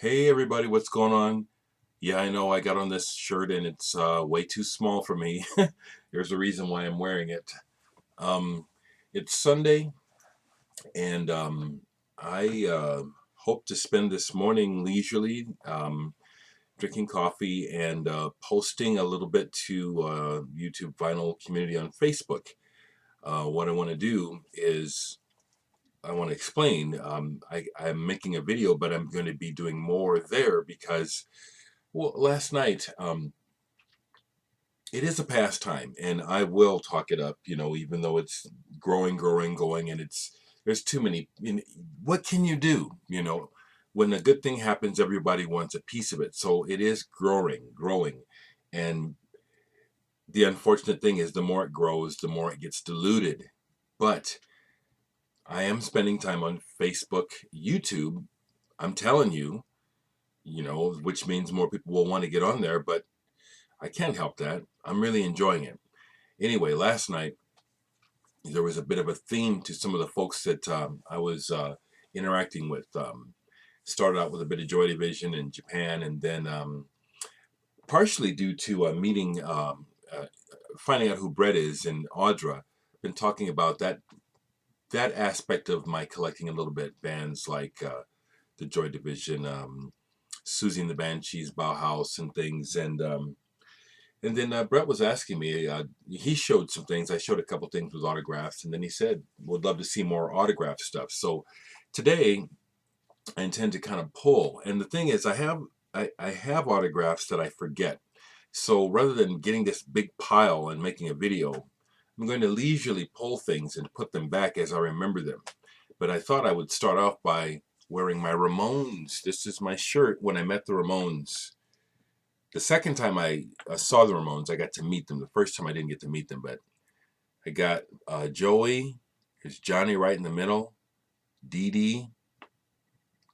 Hey everybody, what's going on? Yeah, I know I got on this shirt and it's way too small for me. There's a reason why I'm wearing it. Um, it's Sunday and I hope to spend this morning leisurely drinking coffee and posting a little bit to YouTube Vinyl Community on Facebook. What I want to do is I want to explain. I'm making a video, but I'm going to be doing more there because well, last night, it is a pastime, and I will talk it up, even though it's going, and there's too many. What can you do? When a good thing happens, everybody wants a piece of it. So it is growing, and the unfortunate thing is, the more it grows, the more it gets diluted. But I am spending time on Facebook, YouTube. I'm telling you, which means more people will want to get on there, but I can't help that. I'm really enjoying it. Anyway, last night there was a bit of a theme to some of the folks that I was interacting with. Started out with a bit of Joy Division in Japan, and then partially due to a meeting, finding out who Brett is and Audra, been talking about that aspect of my collecting a little bit. Bands like the Joy Division, Susie and the Banshees, Bauhaus, and things, and then Brett was asking me, he showed some things. I showed a couple things with autographs, and then he said, would love to see more autograph stuff. So today I intend to kind of pull. And the thing is, I have autographs that I forget. So rather than getting this big pile and making a video, I'm going to leisurely pull things and put them back as I remember them. But I thought I would start off by wearing my Ramones. This is my shirt when I met the Ramones. The second time I saw the Ramones, I got to meet them. The first time I didn't get to meet them, but I got Joey. There's Johnny right in the middle. Dee Dee.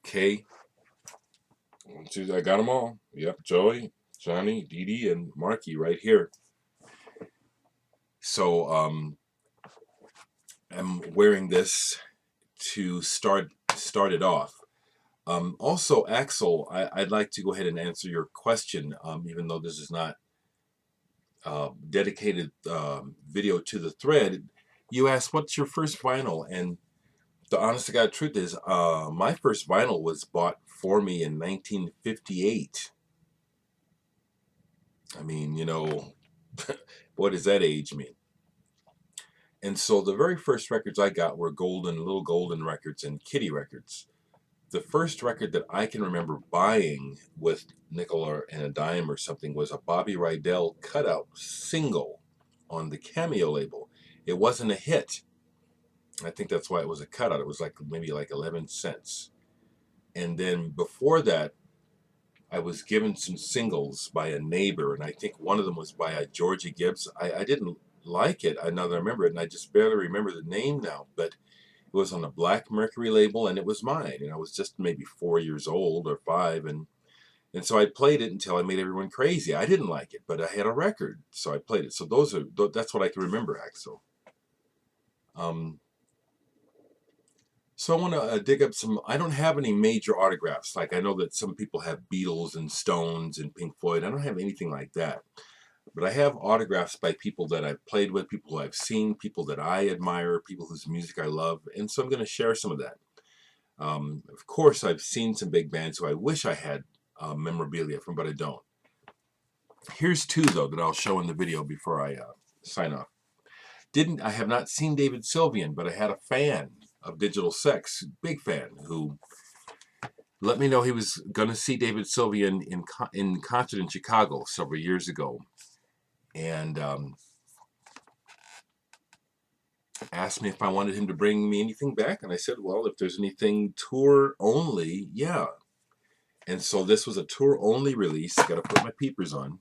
Kay. I got them all. Yep, Joey, Johnny, Dee Dee, and Marky right here. So I'm wearing this to start it off. Also, Axel, I'd like to go ahead and answer your question, even though this is not dedicated video to the thread. You asked, what's your first vinyl? And the honest to God truth is, my first vinyl was bought for me in 1958. I mean, what does that age mean? And so the very first records I got were little golden records and kitty records. The first record that I can remember buying with nickel and a dime or something was a Bobby Rydell cutout single on the Cameo label. It wasn't a hit. I think that's why it was a cutout. It was maybe 11 cents. And then before that, I was given some singles by a neighbor, and I think one of them was by a Georgia Gibbs. I didn't like it. Now that I remember it, and I just barely remember the name now, but it was on a Black Mercury label, and it was mine. And I was just maybe 4 years old or 5, and so I played it until I made everyone crazy. I didn't like it, but I had a record, so I played it. So that's what I can remember, Axel. So I want to dig up some. I don't have any major autographs. Like, I know that some people have Beatles and Stones and Pink Floyd. I don't have anything like that. But I have autographs by people that I've played with, people who I've seen, people that I admire, people whose music I love. And so I'm going to share some of that. Of course, I've seen some big bands who I wish I had memorabilia from, but I don't. Here's two, though, that I'll show in the video before I sign off. I have not seen David Sylvian, but I had a fan of Digital Sex, big fan, who let me know he was going to see David Sylvian in concert in Chicago several years ago, and asked me if I wanted him to bring me anything back, and I said, well, if there's anything tour only, yeah. And so this was a tour only release. Got to put my peepers on.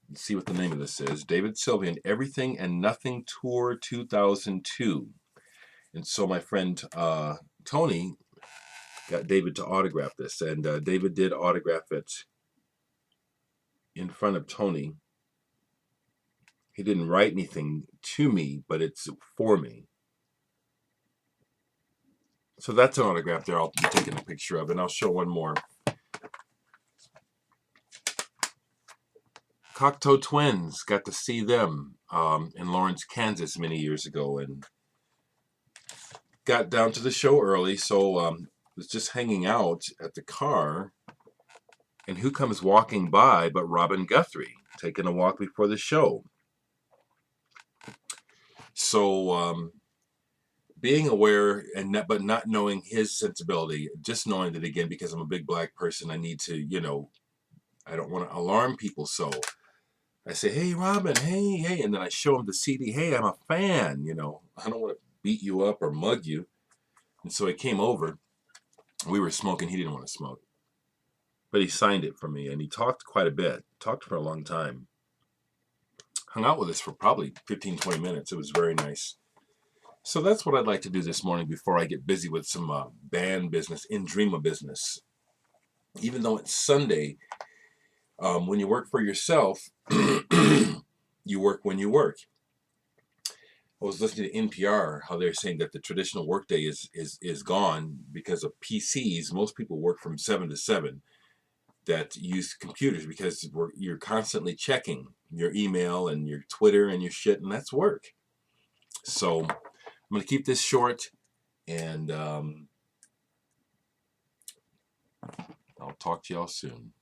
Let's see what the name of this is. David Sylvian, Everything and Nothing Tour 2002. And so my friend Tony got David to autograph this, and David did autograph it in front of Tony. He didn't write anything to me, but it's for me. So that's an autograph there. I'll be taking a picture of, and I'll show one more. Cocteau Twins, got to see them in Lawrence, Kansas many years ago, and got down to the show early, so was just hanging out at the car, and who comes walking by but Robin Guthrie, taking a walk before the show. So being aware but not knowing his sensibility, just knowing that, again, because I'm a big black person, I need to, I don't want to alarm people, so I say, hey, Robin, hey, and then I show him the CD. Hey, I'm a fan, I don't want to beat you up or mug you. And so he came over. We were smoking. He didn't want to smoke. But he signed it for me, and he talked quite a bit. Talked for a long time. Hung out with us for probably 15, 20 minutes. It was very nice. So that's what I'd like to do this morning before I get busy with some band business, in Dreama business. Even though it's Sunday, when you work for yourself, you work when you work. I was listening to NPR, how they're saying that the traditional workday is gone because of PCs. Most people work from 7 to 7 that use computers because you're constantly checking your email and your Twitter and your shit, and that's work. So I'm going to keep this short, and I'll talk to y'all soon.